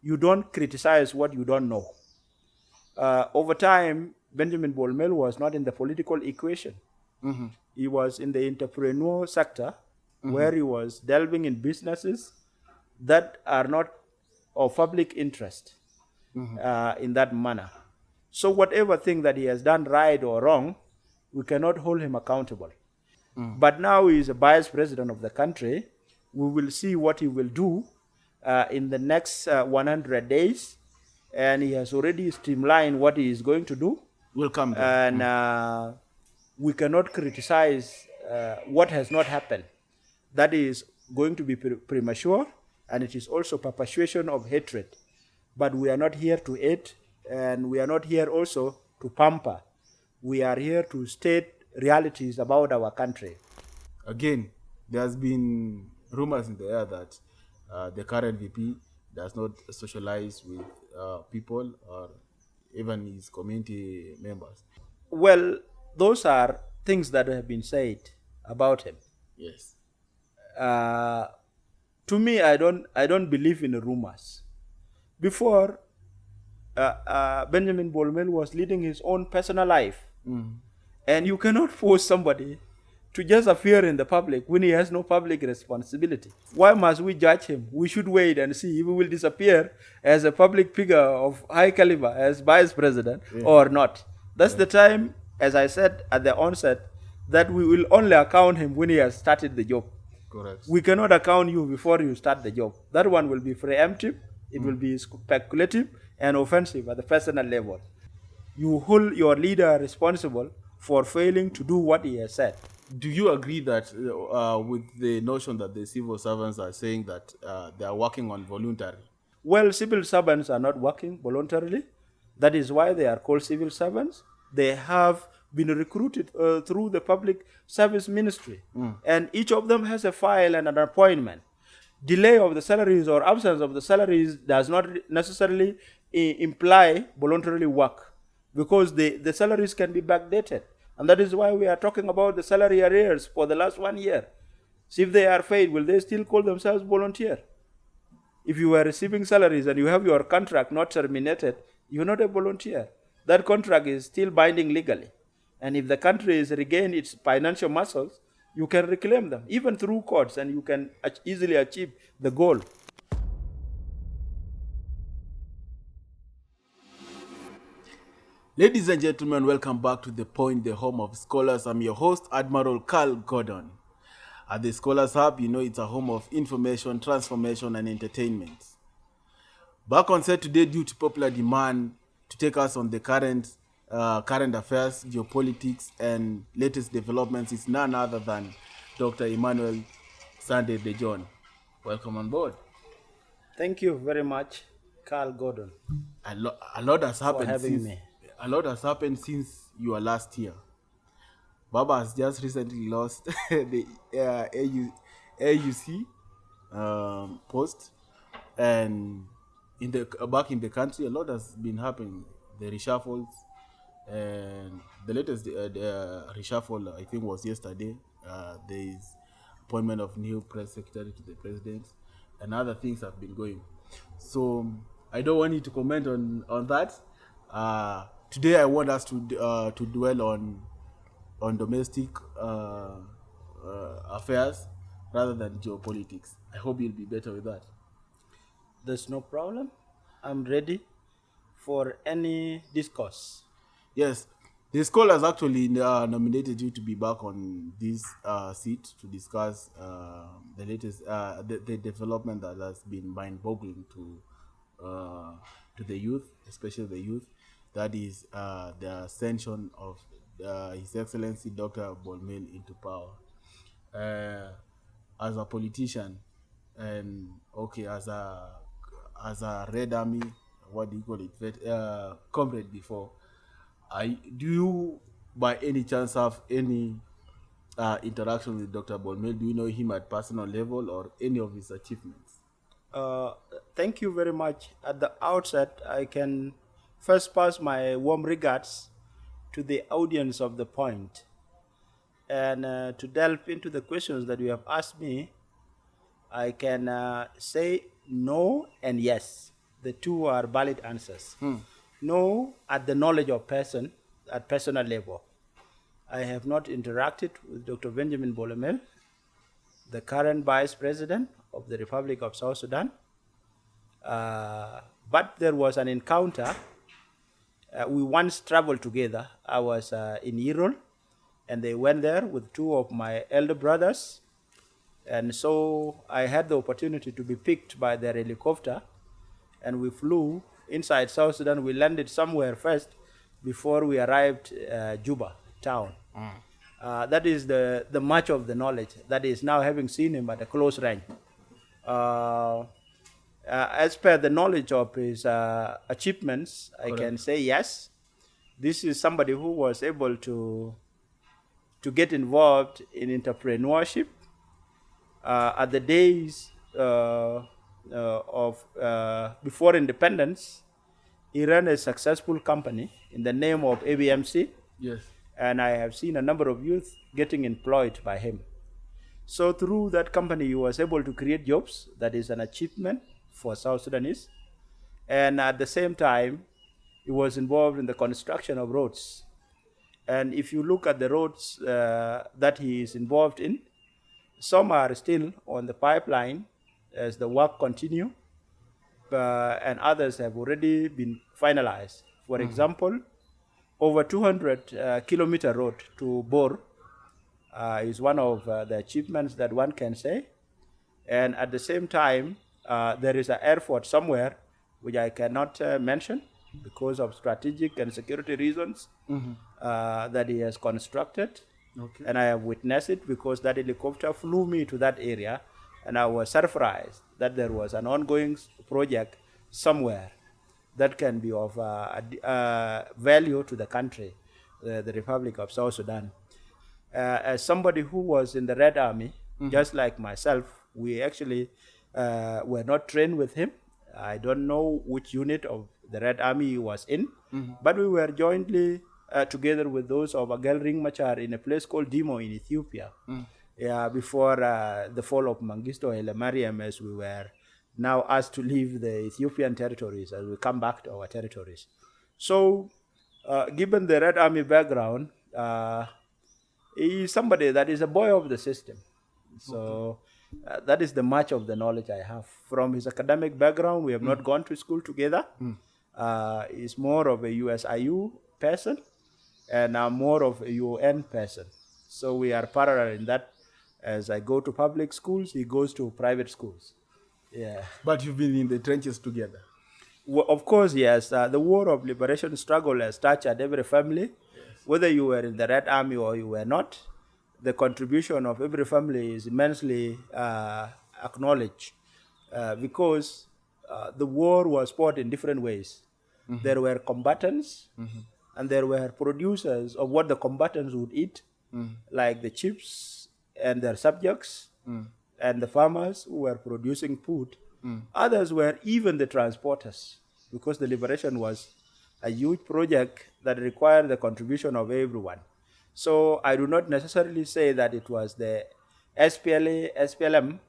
you don't criticize what you don't know. Over time, Benjamin Bol Mel was not in the political equation. Mm-hmm. He was in the entrepreneur sector Mm-hmm. where he was delving in businesses that are not of public interest Mm-hmm. in that manner. So, whatever thing that he has done right or wrong, we cannot hold him accountable. Mm. But now he is a vice president of the country. We will see what he will do in the next 100 days. And he has already streamlined what he is going to do. We'll come there. And we cannot criticize what has not happened. That is going to be premature, and it is also perpetuation of hatred. But we are not here to hate, and we are not here also to pamper. We are here to state realities about our country. Again, there's been rumors in the air that the current VP does not socialize with people or even his community members. Well, those are things that have been said about him. Yes. Uh, to me, I don't believe in rumors. Before, Benjamin Bolmel was leading his own personal life, Mm. and you cannot force somebody to just appear in the public when he has no public responsibility. Why must we judge him? We should wait and see if he will disappear as a public figure of high caliber as vice president Yeah. or not. That's Yeah. the time, as I said at the onset, that we will only account him when he has started the job. Correct. We cannot account you before you start the job. That one will be preemptive, it will be speculative and offensive at the personal level. You hold your leader responsible for failing to do what he has said. Do you agree that with the notion that the civil servants are saying that they are working on voluntary? Well, civil servants are not working voluntarily. That is why they are called civil servants. They have been recruited through the public service ministry, and each of them has a file and an appointment. Delay of the salaries or absence of the salaries does not necessarily imply voluntarily work, because the salaries can be backdated. And that is why we are talking about the salary arrears for the last 1 year. So if they are paid, will they still call themselves volunteer? If you were receiving salaries and you have your contract not terminated, you're not a volunteer. That contract is still binding legally. And if the country is regained its financial muscles, you can reclaim them, even through courts, and you can easily achieve the goal. Ladies and gentlemen, welcome back to The Point, the home of scholars. I'm your host, Admiral Carl Gordon. At the Scholars Hub, you know it's a home of information, transformation, and entertainment. Back on set today, due to popular demand, to take us on the current affairs, geopolitics, and latest developments is none other than Dr. Emmanuel Sunday De John. Welcome on board. Thank you very much, Carl Gordon, A lot has for happened having since me. you were last here. Baba has just recently lost the AUC post, and in the back in the country, a lot has been happening. The reshuffles, and the latest the reshuffle I think was yesterday. There is appointment of new press secretary to the president, and other things have been going. So I don't want you to comment on that. Today I want us to dwell on domestic affairs rather than geopolitics. I hope you'll be better with that. There's no problem. I'm ready for any discourse. Yes, the scholars actually nominated you to be back on this seat to discuss the latest the development that has been mind-boggling to the youth, especially the youth. That is the ascension of His Excellency Dr. Bol Mel into power. Uh, as a politician, and okay, as a Red Army, what do you call it, comrade before. Do you, by any chance, have any interaction with Dr. Bolmel? Do you know him at personal level or any of his achievements? Uh, Thank you very much. At the outset, I can first pass my warm regards to the audience of The Point. And to delve into the questions that you have asked me, I can say no and yes. The two are valid answers. No, at the knowledge of person, at personal level. I have not interacted with Dr. Benjamin Bol Mel, the current Vice President of the Republic of South Sudan. But there was an encounter. We once traveled together. I was in Irol, and they went there with two of my elder brothers. And so I had the opportunity to be picked by their helicopter, and we flew inside South Sudan. We landed somewhere first before we arrived Juba town. That is the much of the knowledge. That is now having seen him at a close range. As per the knowledge of his achievements, I can say yes. This is somebody who was able to get involved in entrepreneurship. At the days of before independence, he ran a successful company in the name of ABMC. Yes. And I have seen a number of youth getting employed by him. So through that company, he was able to create jobs. That is an achievement for South Sudanese. And at the same time, he was involved in the construction of roads. And if you look at the roads that he is involved in, some are still on the pipeline as the work continue, and others have already been finalized. For example, over 200 kilometer road to Bor is one of the achievements that one can say. And at the same time, there is an airport somewhere which I cannot mention because of strategic and security reasons that he has constructed. Okay. And I have witnessed it because that helicopter flew me to that area, and I was surprised that there was an ongoing project somewhere that can be of value to the country, the Republic of South Sudan. As somebody who was in the Red Army, just like myself, we actually were not trained with him. I don't know which unit of the Red Army he was in, but we were jointly together with those of Agel Ring Machar in a place called Dimo in Ethiopia. Before the fall of Mengistu Haile Mariam, as we were now asked to leave the Ethiopian territories as we come back to our territories. So, given the Red Army background, he is somebody that is a boy of the system. So, that is the much of the knowledge I have. From his academic background, we have not gone to school together. He's more of a USIU person, and I'm more of a UN person. So we are parallel in that. As I go to public schools, he goes to private schools. Yeah. But you've been in the trenches together. Well, of course, yes. The war of liberation struggle has touched at every family. Whether you were in the Red Army or you were not, the contribution of every family is immensely acknowledged because the war was fought in different ways. There were combatants, and there were producers of what the combatants would eat, like the chiefs and their subjects, and the farmers who were producing food. Others were even the transporters, because the liberation was a huge project that required the contribution of everyone. So I do not necessarily say that it was the SPLA, SPLM,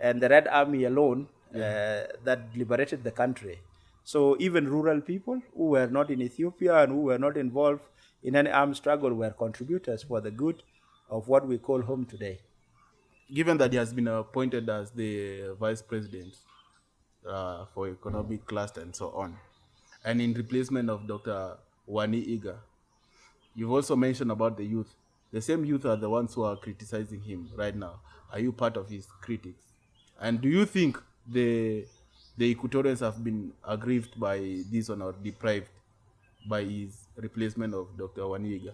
and the Red Army alone that liberated the country. So even rural people who were not in Ethiopia and who were not involved in any armed struggle were contributors for the good of what we call home today. Given that he has been appointed as the vice president for economic cluster and so on, and in replacement of Dr. Wani Iga, you've also mentioned about the youth. The same youth are the ones who are criticizing him right now. Are you part of his critics? And do you think the Equatorians have been aggrieved by this or deprived by his replacement of Dr. Wani Iga?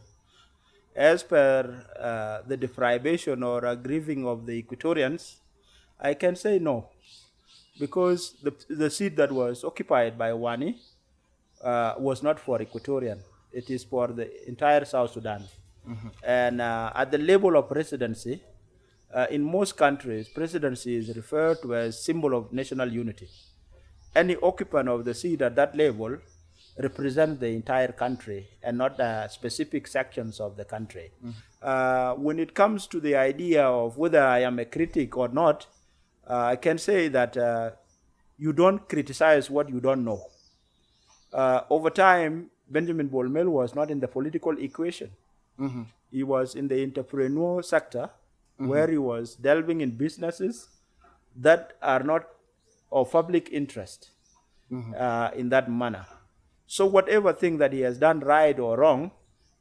As per the deprivation or aggrieving of the Equatorians, I can say no, because the seat that was occupied by Wani was not for Equatorian. It is for the entire South Sudan. And at the level of presidency, in most countries, presidency is referred to as symbol of national unity. Any occupant of the seat at that level represents the entire country and not specific sections of the country. When it comes to the idea of whether I am a critic or not, I can say that you don't criticize what you don't know. Over time, Benjamin Bol Mel was not in the political equation. He was in the entrepreneur sector, where he was delving in businesses that are not of public interest in that manner. So whatever thing that he has done right or wrong,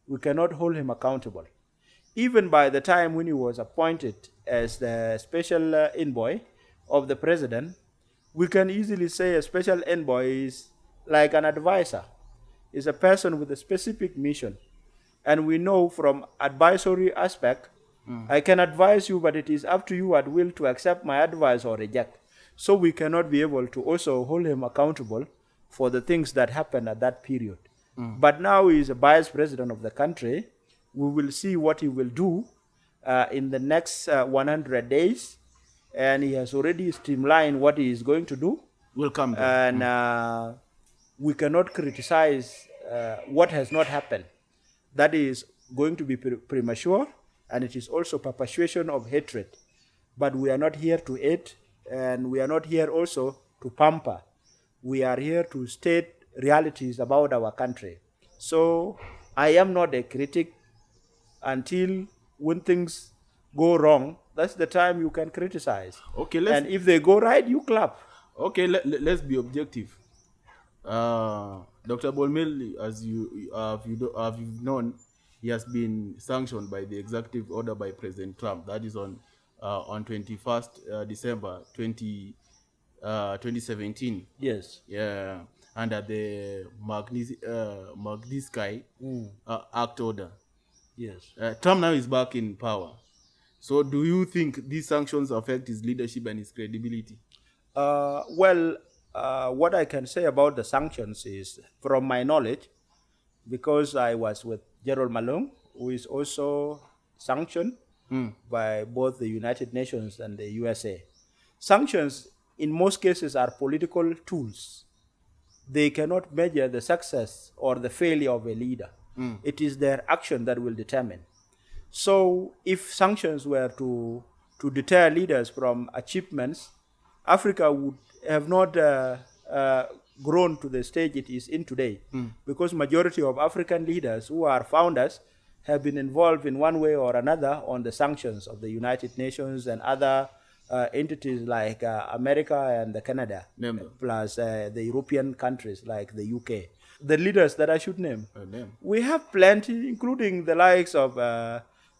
we cannot hold him accountable. Even by the time when he was appointed as the special envoy of the president, we can easily say a special envoy is like an advisor, is a person with a specific mission. And we know from advisory aspect, I can advise you, but it is up to you at will to accept my advice or reject. So we cannot be able to also hold him accountable for the things that happened at that period. But now he is a vice president of the country. We will see what he will do in the next 100 days. And he has already streamlined what he is going to do. We'll come there. And we cannot criticize what has not happened. That is going to be premature, and it is also perpetuation of hatred. But we are not here to hate, and we are not here also to pamper. We are here to state realities about our country. So I am not a critic until when things go wrong. That's the time you can criticize. Okay, and if they go right, you clap. Okay, let's be objective. Dr. Bol Mel, as you've known, he has been sanctioned by the executive order by President Trump. That is on 21st December 2017. Yes. Yeah, under the Magnitsky Act order. Yes. Trump now is back in power. So do you think these sanctions affect his leadership and his credibility? What I can say about the sanctions is, from my knowledge, because I was with Gerald Malone, who is also sanctioned by both the United Nations and the USA. Sanctions, in most cases, are political tools. They cannot measure the success or the failure of a leader. It is their action that will determine. So if sanctions were to deter leaders from achievements, Africa would have not grown to the stage it is in today, because majority of African leaders who are founders have been involved in one way or another on the sanctions of the United Nations and other entities like America and Canada, plus the European countries like the UK. The leaders that I should name, we have plenty, including the likes of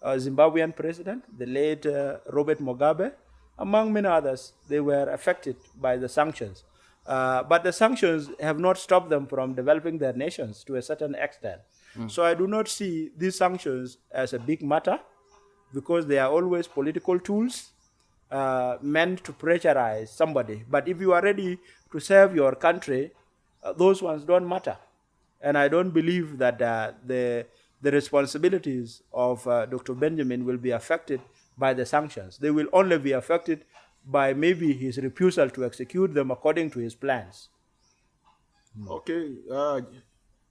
Zimbabwean president, the late Robert Mugabe, among many others. They were affected by the sanctions. But the sanctions have not stopped them from developing their nations to a certain extent. So I do not see these sanctions as a big matter, because they are always political tools meant to pressurize somebody. But if you are ready to serve your country, those ones don't matter. And I don't believe that the responsibilities of Dr. Benjamin will be affected by the sanctions. They will only be affected by maybe his refusal to execute them according to his plans. Okay,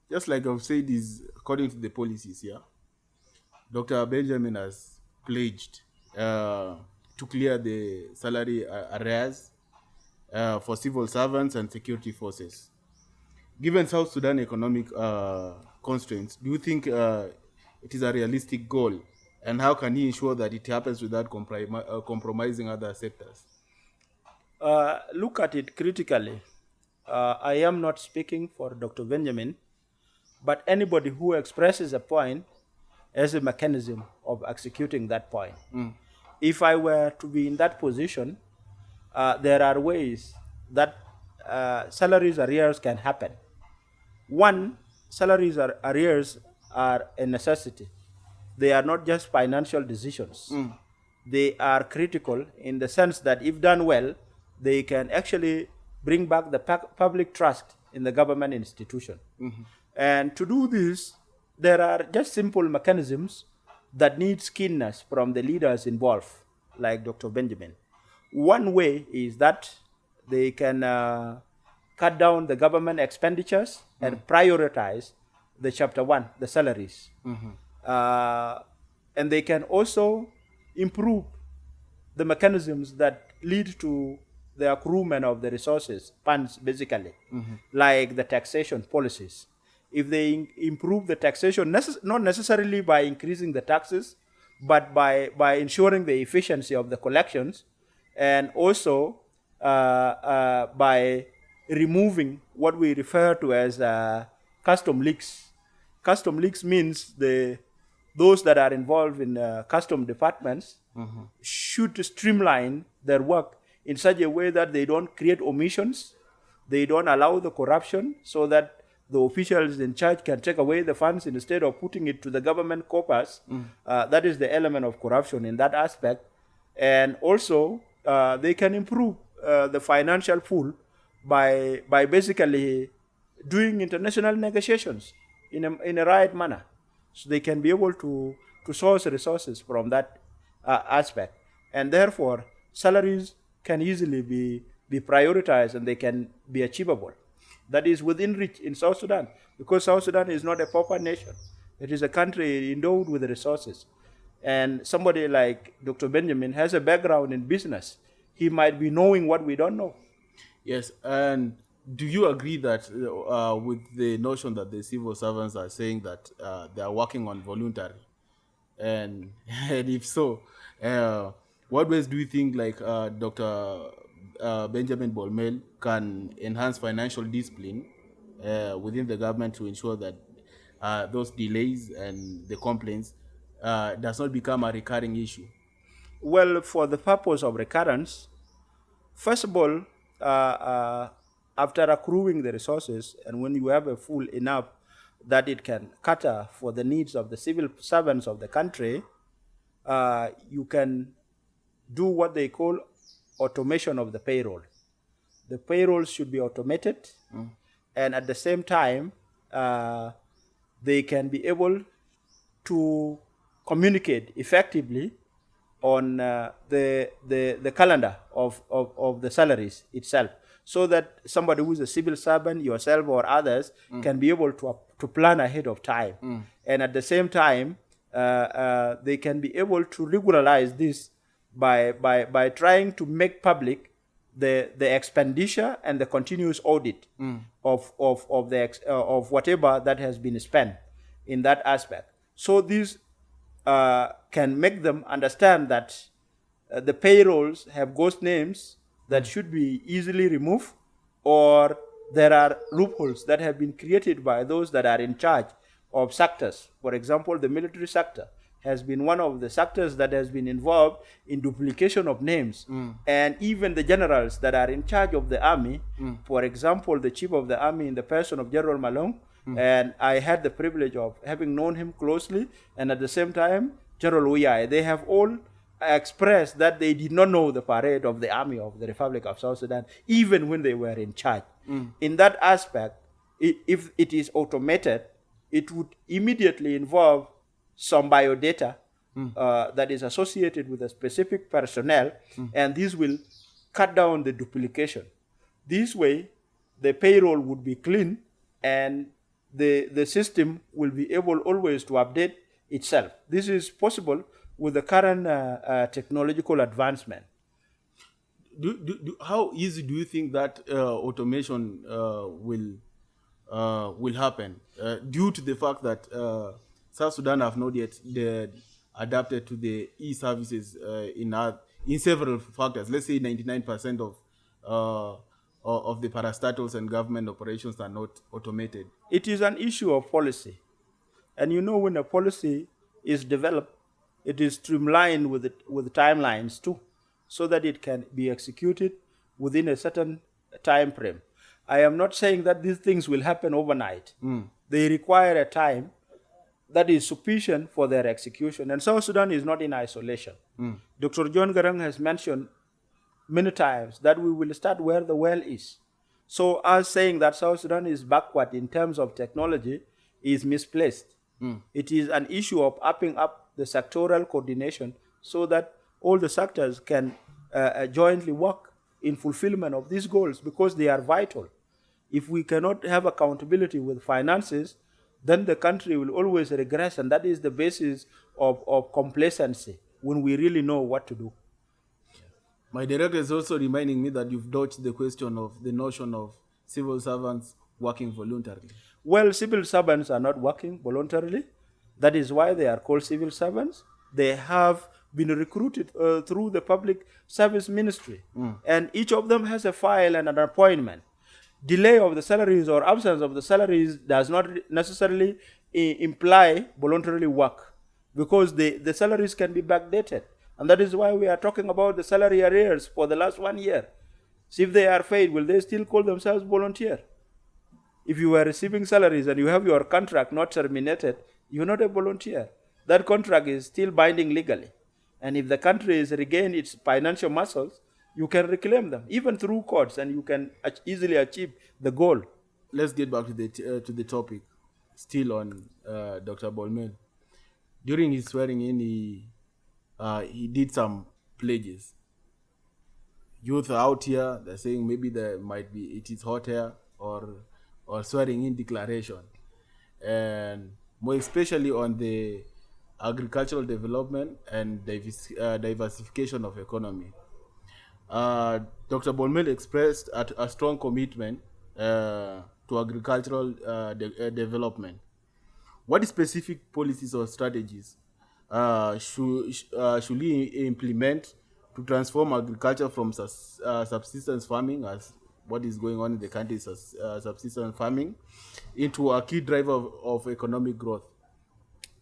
just like I've said, is according to the policies, yeah, Dr. Benjamin has pledged to clear the salary arrears for civil servants and security forces. Given South Sudan economic constraints, do you think it is a realistic goal? And how can he ensure that it happens without compromising other sectors? Look at it critically. I am not speaking for Dr. Benjamin, but anybody who expresses a point has a mechanism of executing that point. If I were to be in that position, there are ways that salaries arrears can happen. One, salaries arrears are a necessity. They are not just financial decisions. They are critical in the sense that if done well, they can actually bring back the public trust in the government institution. And to do this, there are just simple mechanisms that need keenness from the leaders involved, like Dr. Benjamin. One way is that they can cut down the government expenditures and prioritize the chapter 1, the salaries. And they can also improve the mechanisms that lead to the accruement of the resources, funds basically, like the taxation policies. If they improve the taxation, not necessarily by increasing the taxes, but by ensuring the efficiency of the collections, and also by removing what we refer to as custom leaks. Custom leaks means those that are involved in custom departments should streamline their work in such a way that they don't create omissions, they don't allow the corruption, so that the officials in charge can take away the funds instead of putting it to the government coffers. That is the element of corruption in that aspect. And also, they can improve the financial pool by basically doing international negotiations in a right manner. So they can be able to source resources from that aspect. And therefore, salaries can easily be prioritized and they can be achievable. That is within reach in South Sudan, because South Sudan is not a pauper nation. It is a country endowed with resources. And somebody like Dr. Benjamin has a background in business. He might be knowing what we don't know. Yes, and do you agree that with the notion that the civil servants are saying that they are working on voluntary? And, and if so, what ways do you think like Dr. Benjamin Bol Mel can enhance financial discipline within the government to ensure that those delays and the complaints does not become a recurring issue? Well, for the purpose of recurrence, first of all, after accruing the resources, and when you have a full enough that it can cater for the needs of the civil servants of the country, you can do what they call automation of the payroll. The payroll should be automated, and at the same time, they can be able to communicate effectively on the calendar of the salaries itself, so that somebody who is a civil servant, yourself or others, can be able to plan ahead of time. And at the same time, they can be able to regularize this by trying to make public the expenditure and the continuous audit of whatever that has been spent in that aspect. So these can make them understand that the payrolls have ghost names that should be easily removed, or there are loopholes that have been created by those that are in charge of sectors. For example, the military sector has been one of the sectors that has been involved in duplication of names. And even the generals that are in charge of the army, for example, the chief of the army in the person of General Malong, and I had the privilege of having known him closely, and at the same time, General Uyai, they have all expressed that they did not know the parade of the army of the Republic of South Sudan, even when they were in charge. In that aspect, if it is automated, it would immediately involve some biodata that is associated with a specific personnel, and this will cut down the duplication. This way, the payroll would be clean, and the system will be able always to update itself. This is possible with the current technological advancement. How easy do you think that automation will happen due to the fact that South Sudan have not yet adapted to the e-services in several factors? Let's say 99% of the parastatals and government operations are not automated. It is an issue of policy. And you know, when a policy is developed, it is streamlined with timelines too, so that it can be executed within a certain time frame. I am not saying that these things will happen overnight. They require a time that is sufficient for their execution. And South Sudan is not in isolation. Dr. John Garang has mentioned many times that we will start where the well is. So us saying that South Sudan is backward in terms of technology is misplaced. It is an issue of upping up the sectoral coordination so that all the sectors can jointly work in fulfillment of these goals, because they are vital. If we cannot have accountability with finances, then the country will always regress, and that is the basis of complacency when we really know what to do. My director is also reminding me that you've dodged the question of the notion of civil servants working voluntarily. Well, civil servants are not working voluntarily. That is why they are called civil servants. They have been recruited through the public service ministry. And each of them has a file and an appointment. Delay of the salaries or absence of the salaries does not necessarily imply voluntarily work, because the salaries can be backdated. And that is why we are talking about the salary arrears for the last 1 year. So if they are paid, will they still call themselves volunteer? If you were receiving salaries and you have your contract not terminated, you're not a volunteer. That contract is still binding legally. And if the country has regained its financial muscles, you can reclaim them, even through courts, and you can easily achieve the goal. Let's get back to the topic, still on Dr. Bol Mel. During his swearing in, he did some pledges. Youth are out here, they're saying maybe there might be it is hot air or swearing in declaration, and more especially on the agricultural development and diversification of economy. Dr. Bol Mel expressed a strong commitment to agricultural development. What specific policies or strategies should he implement to transform agriculture from subsistence farming, as what is going on in the country is subsistence farming, into a key driver of economic growth?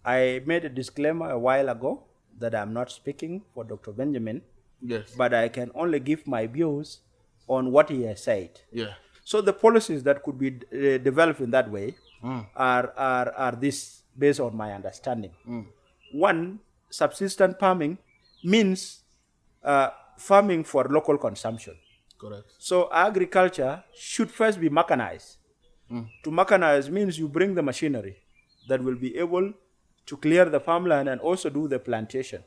I made a disclaimer a while ago that I'm not speaking for Dr. Benjamin, Yes. but I can only give my views on what he has said. Yeah. So the policies that could be developed in that way are this, based on my understanding. One, subsistence farming means farming for local consumption. Correct. So agriculture should first be mechanized. To mechanize means you bring the machinery that will be able to clear the farmland and also do the plantation.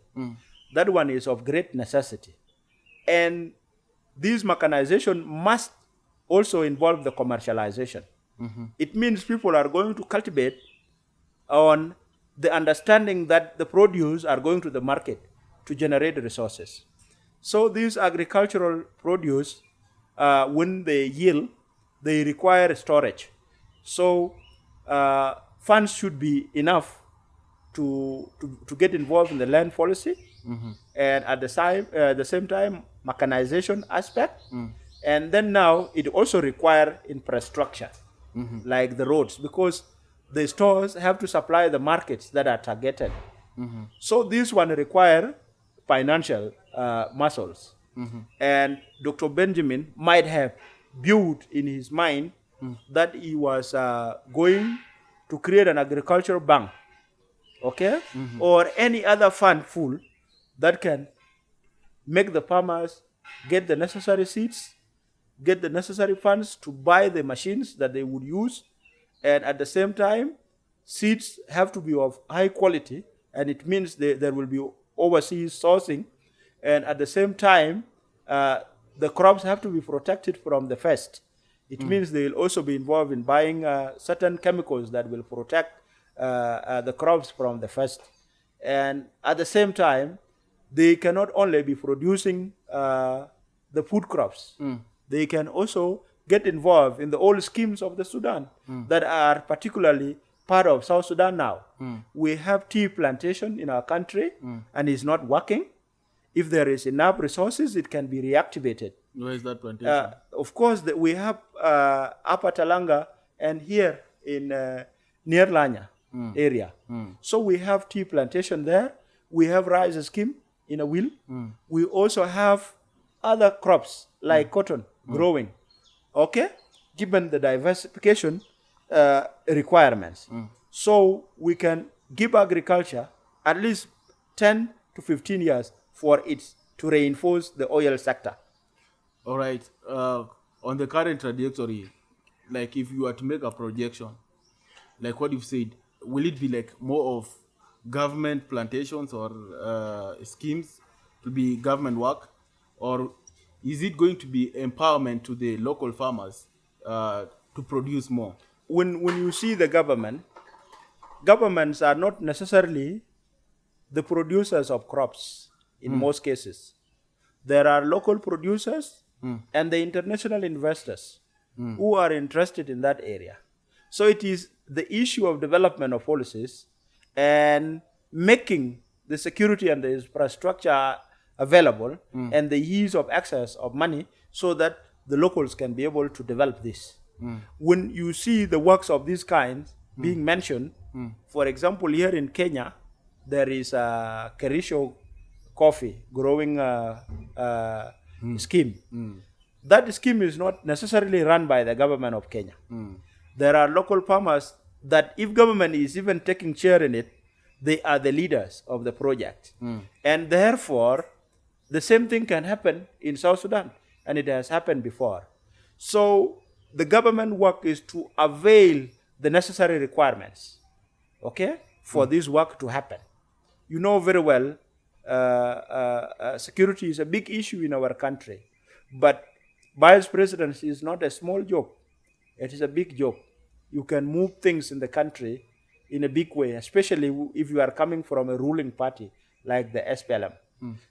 That one is of great necessity. And this mechanization must also involve the commercialization. It means people are going to cultivate on the understanding that the produce are going to the market to generate resources. So these agricultural produce, when they yield, they require storage. So funds should be enough to get involved in the land policy, and at the same time mechanization aspect, and then now it also require infrastructure, like the roads, because the stores have to supply the markets that are targeted. So this one require financial muscles, and Dr. Benjamin might have built in his mind that he was going to create an agricultural bank, okay, or any other fund full that can make the farmers get the necessary seeds, get the necessary funds to buy the machines that they would use, and at the same time, seeds have to be of high quality, and it means there will be overseas sourcing, and at the same time, the crops have to be protected from the pest. It means they will also be involved in buying certain chemicals that will protect the crops from the pest. And at the same time, they cannot only be producing the food crops. They can also get involved in the old schemes of the Sudan that are particularly part of South Sudan now. We have tea plantation in our country and it's not working. If there is enough resources, it can be reactivated. Where is that plantation? Of course, we have Upper Talanga and here in near Lanya area. So we have tea plantation there. We have rice scheme in a will. We also have other crops like cotton growing. Okay, given the diversification requirements. So we can give agriculture at least 10 to 15 years for it to reinforce the oil sector. All right. On the current trajectory, like if you were to make a projection, like what you've said, will it be like more of government plantations or schemes to be government work, or is it going to be empowerment to the local farmers to produce more? When you see the governments are not necessarily the producers of crops in most cases. There are local producers and the international investors who are interested in that area. So it is the issue of development of policies and making the security and the infrastructure available and the ease of access of money so that the locals can be able to develop this. When you see the works of this kind being mentioned, for example, here in Kenya, there is a Kerisho coffee growing scheme. That scheme is not necessarily run by the government of Kenya. There are local farmers that if government is even taking share in it, they are the leaders of the project. And therefore, the same thing can happen in South Sudan, and it has happened before. So the government work is to avail the necessary requirements, okay, for this work to happen. You know very well, security is a big issue in our country, but vice presidency is not a small job. It is a big job. You can move things in the country in a big way, especially if you are coming from a ruling party like the SPLM.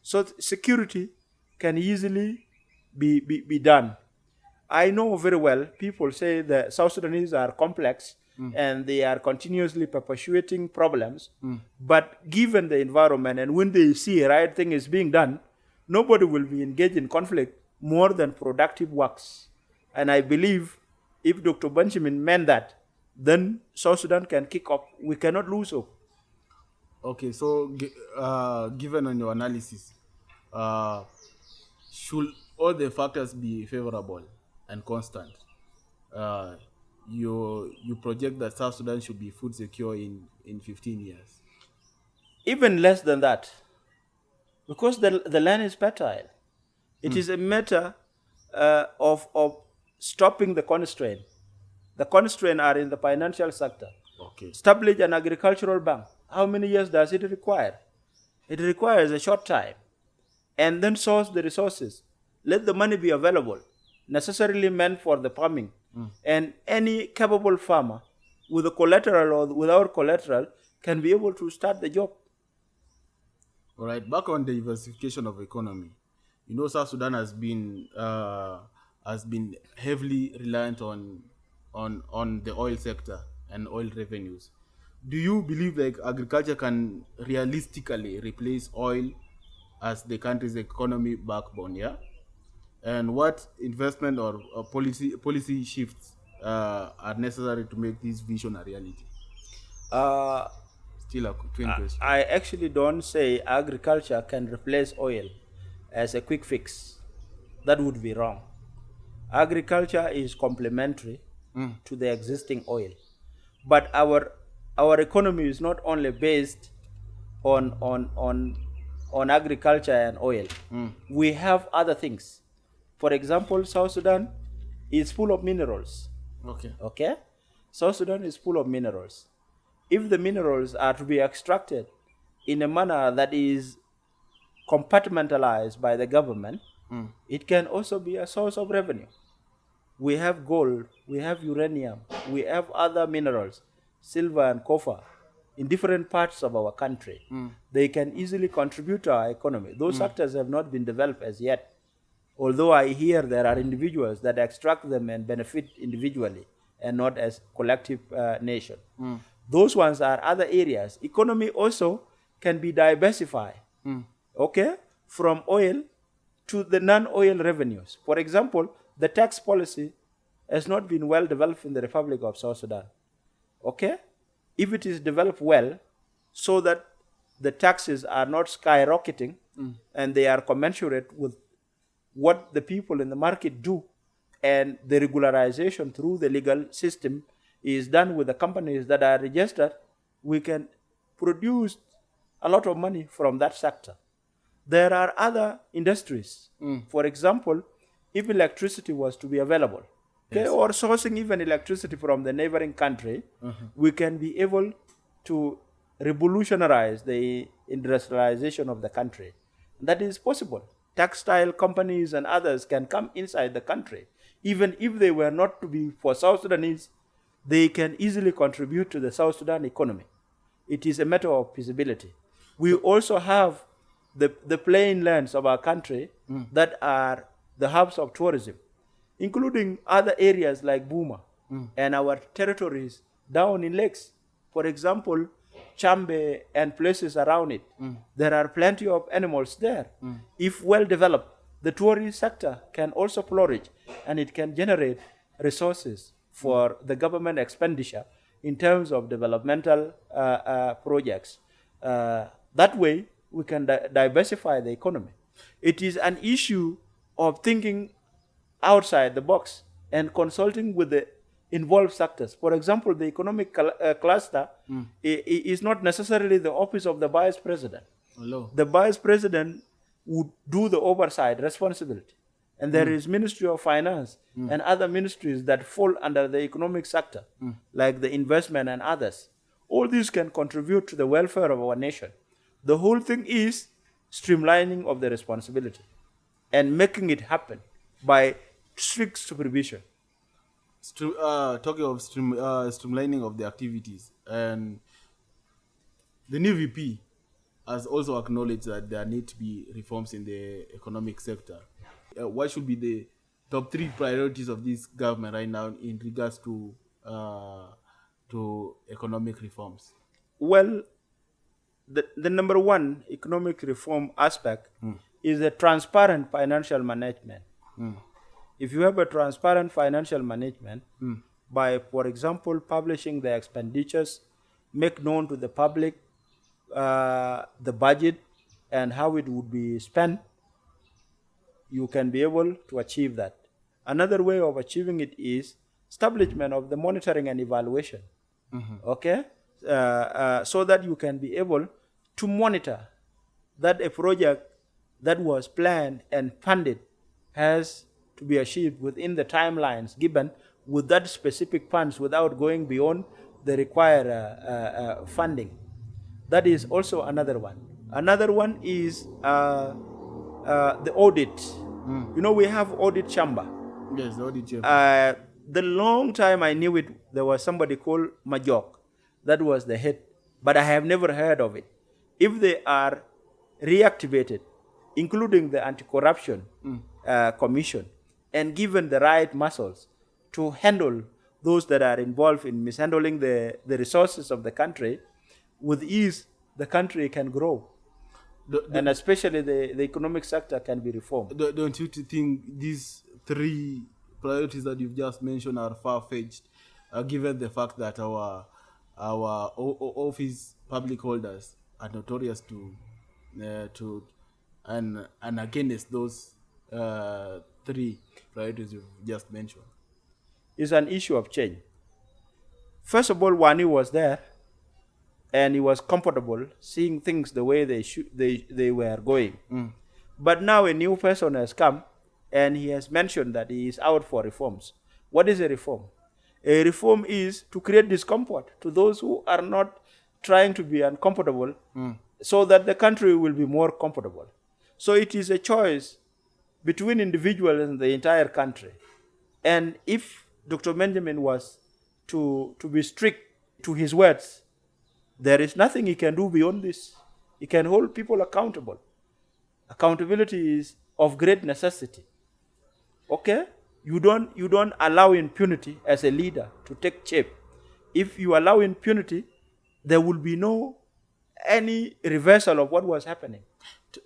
So security can easily be done. I know very well people say the South Sudanese are complex and they are continuously perpetuating problems. But given the environment and when they see a right thing is being done, nobody will be engaged in conflict more than productive works. And I believe if Dr. Benjamin meant that, then South Sudan can kick off. We cannot lose hope. Okay, so given on your analysis, should all the factors be favorable and constant? You project that South Sudan should be food secure in 15 years. Even less than that, because the land is fertile. It is a matter of stopping the constraint. The constraints are in the financial sector. Okay. Establish an agricultural bank. How many years does it require? It requires a short time. And then source the resources. Let the money be available, necessarily meant for the farming. And any capable farmer with a collateral or without collateral can be able to start the job. All right, back on the diversification of economy. You know, South Sudan has been heavily reliant on the oil sector and oil revenues. Do you believe like agriculture can realistically replace oil as the country's economy backbone? Yeah, and what investment or policy shifts are necessary to make this vision a reality? Still a twin question. I actually don't say agriculture can replace oil as a quick fix. That would be wrong. Agriculture is complementary to the existing oil. But our economy is not only based on agriculture and oil. We have other things. For example, South Sudan is full of minerals. Okay? South Sudan is full of minerals. If the minerals are to be extracted in a manner that is compartmentalized by the government, it can also be a source of revenue. We have gold, we have uranium, we have other minerals, silver and copper, in different parts of our country. They can easily contribute to our economy. Those sectors have not been developed as yet. Although I hear there are individuals that extract them and benefit individually and not as collective nation. Those ones are other areas. Economy also can be diversified, okay, from oil to the non-oil revenues. For example, the tax policy has not been well developed in the Republic of South Sudan. Okay? If it is developed well, so that the taxes are not skyrocketing and they are commensurate with what the people in the market do, and the regularization through the legal system is done with the companies that are registered, we can produce a lot of money from that sector. There are other industries. For example, if electricity was to be available, okay, or sourcing even electricity from the neighboring country, we can be able to revolutionize the industrialization of the country. That is possible. Textile companies and others can come inside the country. Even if they were not to be for South Sudanese, they can easily contribute to the South Sudan economy. It is a matter of feasibility. We also have the plain lands of our country that are the hubs of tourism, including other areas like Buma and our territories down in lakes. For example, Chambe and places around it. There are plenty of animals there. If well developed, the tourist sector can also flourish and it can generate resources for the government expenditure in terms of developmental projects. That way, we can diversify the economy. It is an issue of thinking outside the box and consulting with the involved sectors. For example, the economic cluster is not necessarily the office of the vice president. Hello. The vice president would do the oversight responsibility. And there is Ministry of Finance and other ministries that fall under the economic sector, like the investment and others. All these can contribute to the welfare of our nation. The whole thing is streamlining of the responsibility and making it happen by strict supervision. Talking of streamlining of the activities, and the new VP has also acknowledged that there need to be reforms in the economic sector. What should be the top 3 priorities of this government right now in regards to economic reforms? Well, the number one economic reform aspect is a transparent financial management. If you have a transparent financial management, by, for example, publishing the expenditures, make known to the public the budget and how it would be spent, you can be able to achieve that. Another way of achieving it is establishment of the monitoring and evaluation. Okay? So that you can be able to monitor that a project that was planned and funded has to be achieved within the timelines given with that specific funds without going beyond the required funding. That is also another one. Another one is the audit. You know, we have audit chamber. Yes, the audit chamber. The long time I knew it, there was somebody called Majok. That was the head. But I have never heard of it. If they are reactivated, including the anti-corruption commission, and given the right muscles to handle those that are involved in mishandling the resources of the country, with ease, the country can grow. And especially the economic sector can be reformed. Don't you think these 3 priorities that you've just mentioned are far-fetched, given the fact that our office public holders are notorious and against those 3 priorities you've just mentioned? It's an issue of change. First of all, Wani was there, and he was comfortable seeing things the way they were going. But now a new person has come, and he has mentioned that he is out for reforms. What is a reform? A reform is to create discomfort to those who are not trying to be uncomfortable, so that the country will be more comfortable. So it is a choice between individuals and the entire country. And if Dr. Benjamin was to be strict to his words, there is nothing he can do beyond this. He can hold people accountable. Accountability is of great necessity. Okay? You don't allow impunity as a leader to take shape. If you allow impunity, there will be no any reversal of what was happening.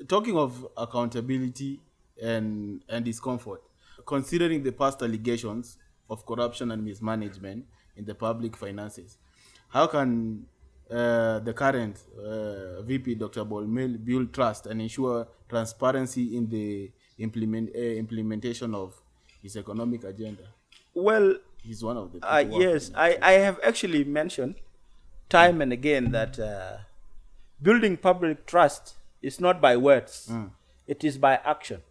Talking of accountability and discomfort, considering the past allegations of corruption and mismanagement in the public finances, how can the current VP Dr. Bol Mel build trust and ensure transparency in the implementation of his economic agenda? Well, he's one of the yes, I have actually mentioned time and again that building public trust is not by words. It is by action.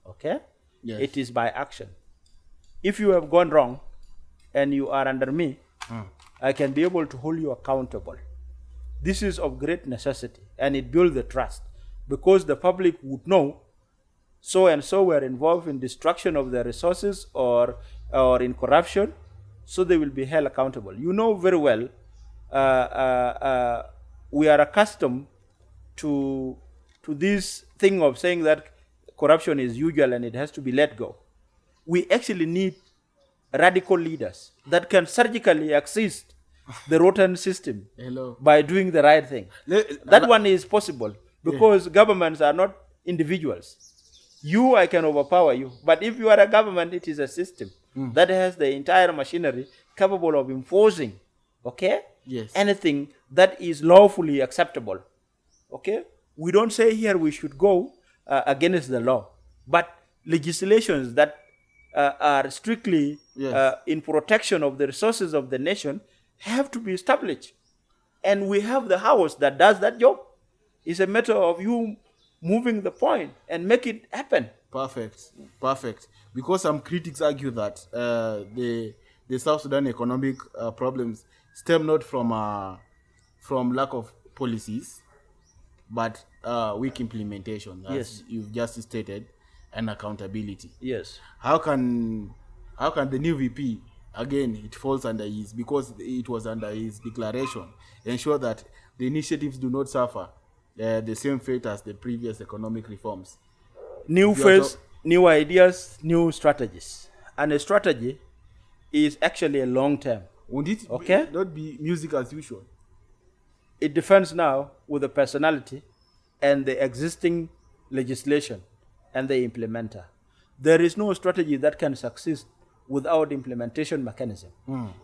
Okay? Yes. It is by action. If you have gone wrong and you are under me, I can be able to hold you accountable. This is of great necessity, and it builds the trust, because the public would know so and so were involved in destruction of their resources or in corruption, so they will be held accountable. You know very well, we are accustomed to to this thing of saying that corruption is usual and it has to be let go. We actually need radical leaders that can surgically assist the rotten system Hello. by doing the right thing. That one is possible because governments are not individuals. You, I can overpower you. But if you are a government, it is a system that has the entire machinery capable of enforcing, okay, Yes. anything that is lawfully acceptable. Okay? We don't say here we should go against the law, but legislations that are strictly Yes. in protection of the resources of the nation have to be established. And we have the house that does that job. It's a matter of you moving the point and make it happen. Perfect. Because some critics argue that the South Sudan economic problems stem not from lack of policies, but weak implementation, as Yes. you've just stated, and accountability. Yes. How can the new VP, again, it falls under his, because it was under his declaration, ensure that the initiatives do not suffer the same fate as the previous economic reforms? New If you are phase, new ideas, new strategies. And a strategy is actually a long term. Would it Okay. not be music as usual? It depends now with the personality and the existing legislation and the implementer. There is no strategy that can succeed without implementation mechanism.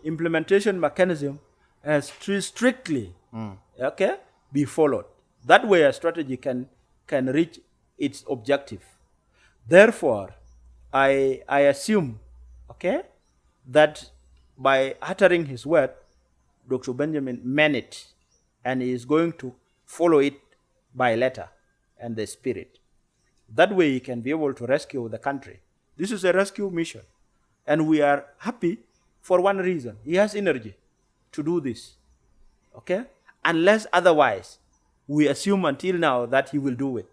Implementation mechanism has to strictly okay, be followed. That way a strategy can reach its objective. Therefore, I assume, okay, that by uttering his word, Dr. Benjamin meant it, and he is going to follow it by letter and the spirit. That way he can be able to rescue the country. This is a rescue mission. And we are happy for one reason. He has energy to do this. Okay? Unless otherwise, we assume until now that he will do it.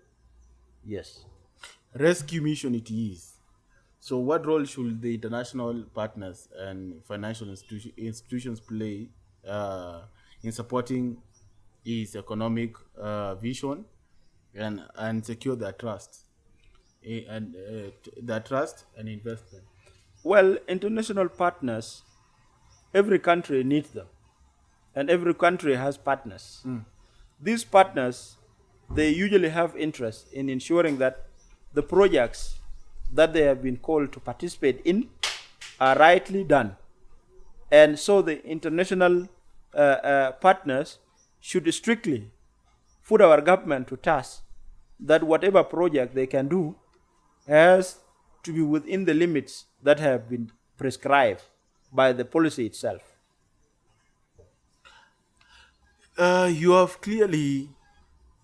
Yes. Rescue mission it is. So what role should the international partners and financial institutions play in supporting his economic vision and secure their trust and their trust and investment? Well, international partners, every country needs them. And every country has partners. These partners, they usually have interest in ensuring that the projects that they have been called to participate in are rightly done. And so the international partners should strictly put our government to task that whatever project they can do has to be within the limits that have been prescribed by the policy itself. You have clearly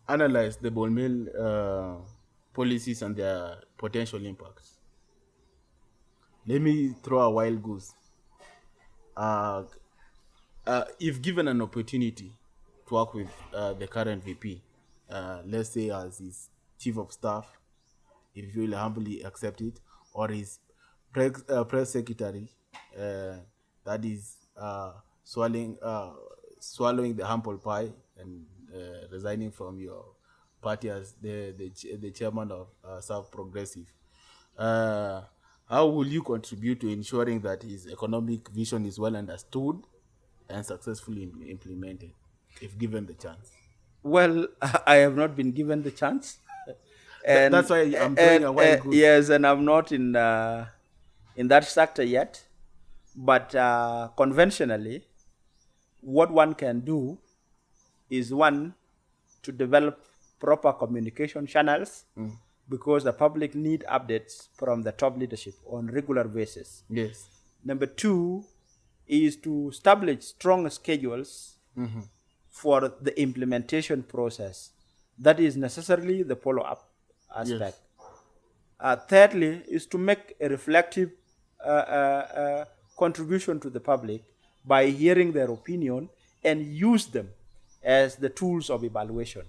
analyzed the Bol Mel policies and their potential impacts. Let me throw a wild goose. If given an opportunity to work with the current VP, let's say as his chief of staff, if you will humbly accept it, or his press secretary, that is swallowing the humble pie and resigning from your party as the chairman of South Progressive. How will you contribute to ensuring that his economic vision is well understood and successfully implemented, if given the chance? Well, I have not been given the chance. And, That's why I'm throwing a wild goose. yes, and I'm not in that sector yet. But conventionally, what one can do is one to develop proper communication channels because the public need updates from the top leadership on regular basis. Yes. Number two is to establish strong schedules for the implementation process. That is necessarily the follow-up aspect. Yes. Thirdly is to make a reflective contribution to the public by hearing their opinion and use them as the tools of evaluation.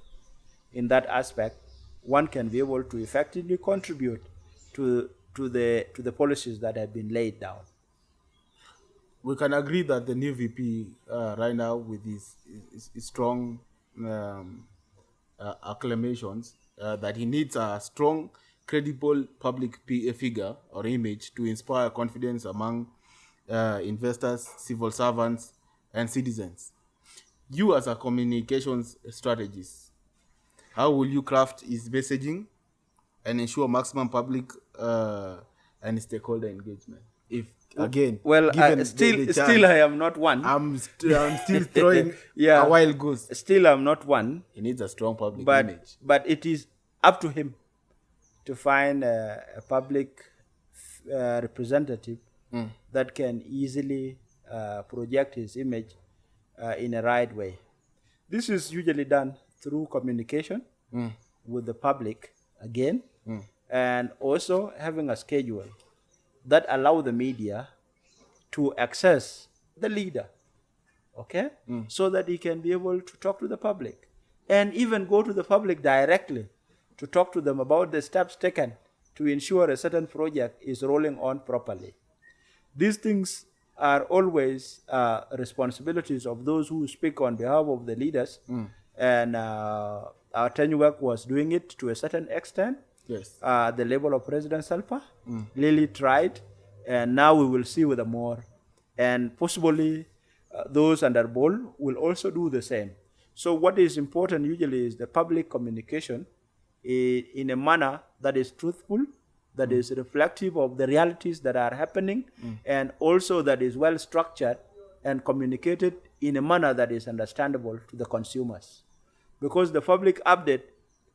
In that aspect, one can be able to effectively contribute to the policies that have been laid down. We can agree that the new VP right now, with his strong acclamations, that he needs a strong, credible public figure or image to inspire confidence among investors, civil servants, and citizens. You, as a communications strategist, how will you craft his messaging and ensure maximum public and stakeholder engagement? If again, Well, given the still chance, I am not one. I'm still throwing Yeah. a wild goose. Still I'm not one. He needs a strong public But image. it is up to him to find a public representative that can easily project his image in a right way. This is usually done through communication with the public again, and also having a schedule that allow the media to access the leader, okay, so that he can be able to talk to the public and even go to the public directly to talk to them about the steps taken to ensure a certain project is rolling on properly. These things are always responsibilities of those who speak on behalf of the leaders, and our Tenuwork was doing it to a certain extent. Yes. The level of President Salpa really tried, and now we will see with the more, and possibly those under Bol will also do the same. So what is important usually is the public communication in a manner that is truthful, that is reflective of the realities that are happening, and also that is well structured and communicated in a manner that is understandable to the consumers. Because the public update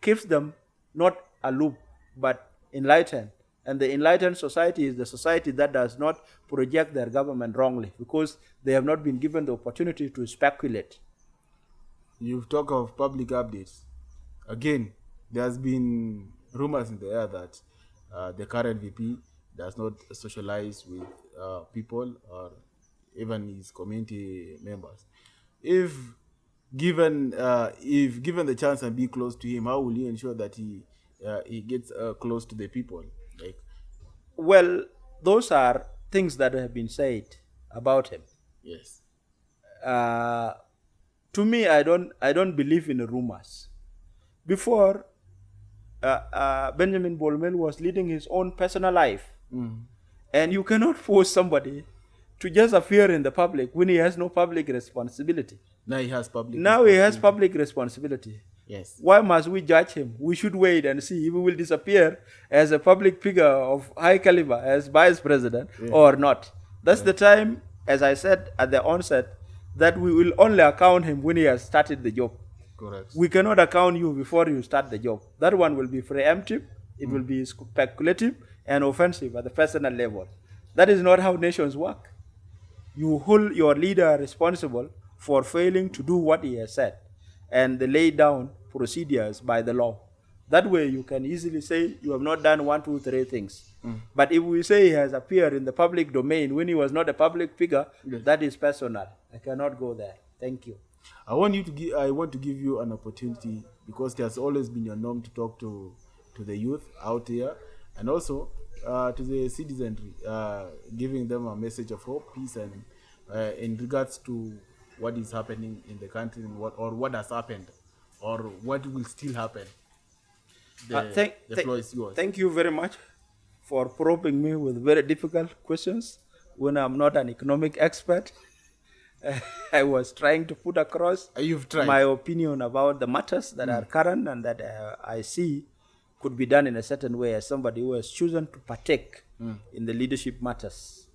keeps them not aloof, but enlightened. And the enlightened society is the society that does not project their government wrongly, because they have not been given the opportunity to speculate. You've talked of public updates. Again, there's been rumors in the air that the current VP does not socialize with people or even his community members. If given the chance and be close to him, how will you ensure that he gets close to the people? Like, well, those are things that have been said about him. yes. To me, I don't believe in rumors. Before, Benjamin Bol Mel was leading his own personal life, and you cannot force somebody to just appear in the public when he has no public responsibility. Now he has public. Now he has public responsibility. Yes. Why must we judge him? We should wait and see if he will disappear as a public figure of high caliber, as vice president, or not. That's the time, as I said at the onset, that we will only account him when he has started the job. Correct. We cannot account you before you start the job. That one will be preemptive, it will be speculative and offensive at the personal level. That is not how nations work. You hold your leader responsible for failing to do what he has said, and they lay down procedures by the law. That way you can easily say you have not done 1, 2, 3 things. But if we say he has appeared in the public domain when he was not a public figure, that is personal. I cannot go there. Thank you. I want to give you an opportunity, because it has always been your norm to talk to the youth out here, and also to the citizenry, giving them a message of hope, peace, and in regards to what is happening in the country, and what has happened, or what will still happen. The floor is yours. Thank you very much for probing me with very difficult questions when I'm not an economic expert. I was trying to put across my opinion about the matters that are current and that I see could be done in a certain way as somebody who has chosen to partake in the leadership matters.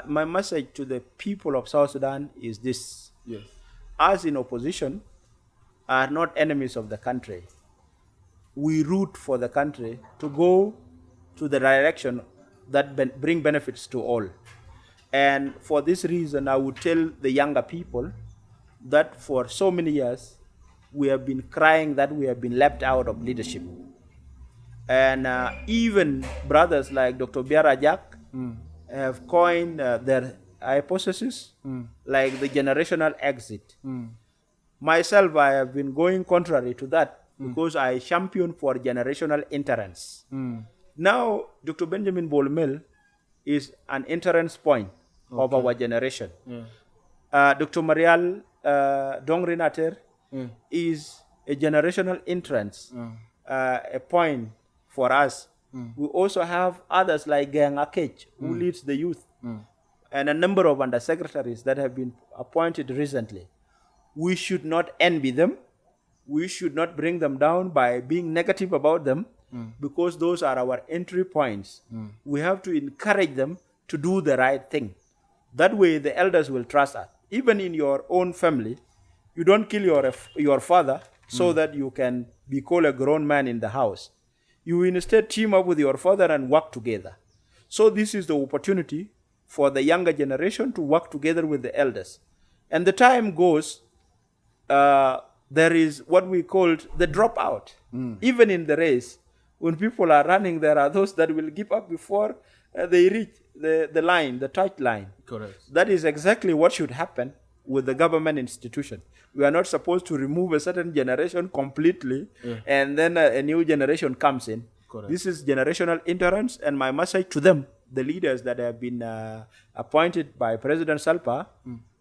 My message to the people of South Sudan is this. Yes. Us in opposition are not enemies of the country. We root for the country to go to the direction that bring benefits to all. And for this reason, I would tell the younger people that for so many years, we have been crying that we have been left out of leadership. And even brothers like Dr. Biara Jack have coined their hypothesis, like the generational exit. Myself, I have been going contrary to that because I champion for generational interrence. Now, Dr. Benjamin Bol Mel is an interrence point of our generation. Dr. Marial Dongrinater is a generational entrance a point for us. We also have others like Gang Akech, who leads the youth, and a number of undersecretaries that have been appointed recently. We should not envy them. We should not bring them down by being negative about them, because those are our entry points. We have to encourage them to do the right thing. That way, the elders will trust us. Even in your own family, you don't kill your father so that you can be called a grown man in the house. You instead team up with your father and work together. So this is the opportunity for the younger generation to work together with the elders. And the time goes, there is what we called the dropout. Even in the race, when people are running, there are those that will give up before they reach the line, the touch line. Correct. That is exactly what should happen with the government institution. We are not supposed to remove a certain generation completely, and then a new generation comes in. Correct. This is generational intolerance, and my message to them, the leaders that have been appointed by President Salpa,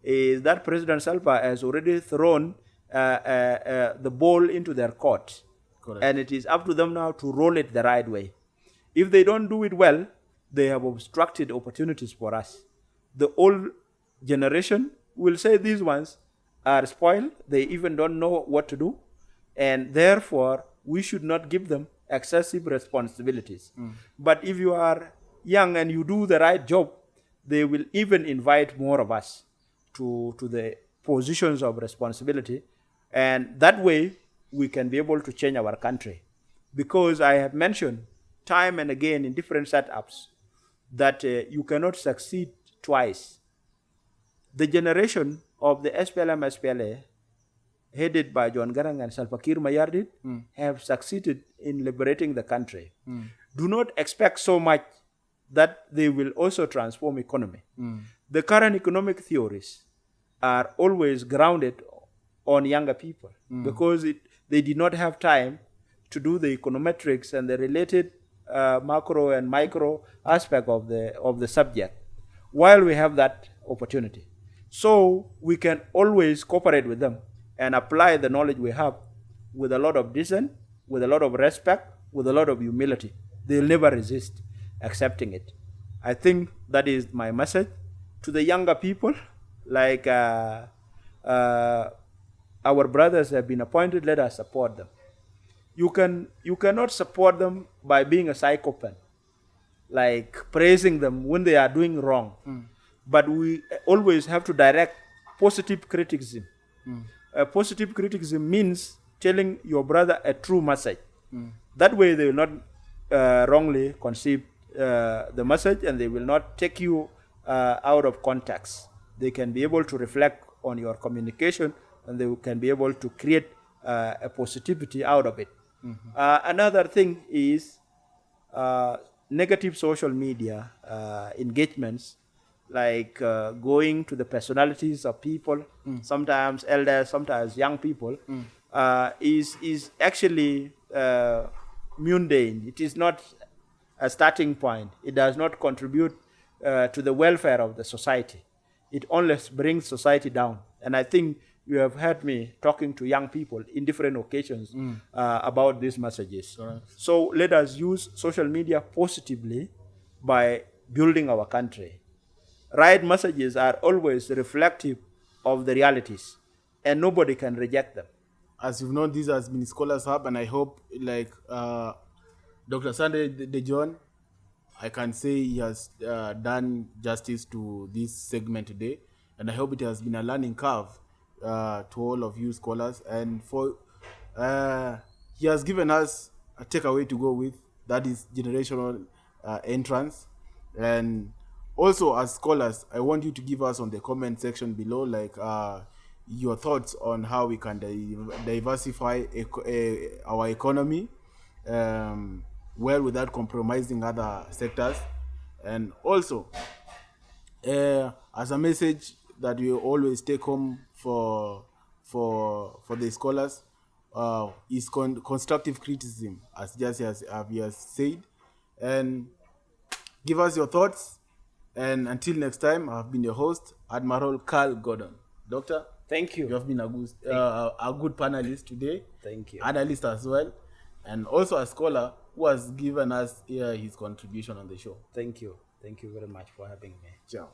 is that President Salpa has already thrown the ball into their court. Correct. And it is up to them now to roll it the right way. If they don't do it well, they have obstructed opportunities for us. The old generation will say these ones are spoiled, they even don't know what to do, and therefore we should not give them excessive responsibilities. But if you are young and you do the right job, they will even invite more of us to the positions of responsibility, and that way we can be able to change our country. Because I have mentioned time and again in different setups that you cannot succeed twice. The generation of the SPLM-SPLA, headed by John Garang and Salva Kiir Mayardit, have succeeded in liberating the country. Do not expect so much that they will also transform economy. The current economic theories are always grounded on younger people because they did not have time to do the econometrics and the related macro and micro aspect of the subject, while we have that opportunity. So we can always cooperate with them and apply the knowledge we have with a lot of dissent, with a lot of respect, with a lot of humility. They'll never resist accepting it. I think that is my message to the younger people. Like our brothers have been appointed, let us support them. You cannot support them by being a psychopath, like praising them when they are doing wrong. But we always have to direct positive criticism. Positive criticism means telling your brother a true message. That way they will not wrongly conceive the message, and they will not take you out of context. They can be able to reflect on your communication, and they can be able to create a positivity out of it. Another thing is negative social media engagements, like going to the personalities of people, sometimes elders, sometimes young people, is actually mundane. It is not a starting point. It does not contribute to the welfare of the society. It only brings society down. And I think you have heard me talking to young people in different occasions about these messages. Correct. So let us use social media positively by building our country. Right messages are always reflective of the realities, and nobody can reject them. As you've known, this has been Scholars Hub, and I hope, like Dr. Sunday De John, I can say he has done justice to this segment today, and I hope it has been a learning curve to all of you scholars, and for he has given us a takeaway to go with, that is generational entrance. And also, as scholars, I want you to give us on the comment section below, like your thoughts on how we can diversify our economy well without compromising other sectors. And also, as a message that we always take home for the scholars, is constructive criticism, as we have said. And give us your thoughts. And until next time, I've been your host, Admiral Carl Gordon. Doctor, thank you. You have been a good panelist today. Thank you. Analyst as well. and also a scholar who has given us his contribution on the show. Thank you. Thank you very much for having me. Ciao.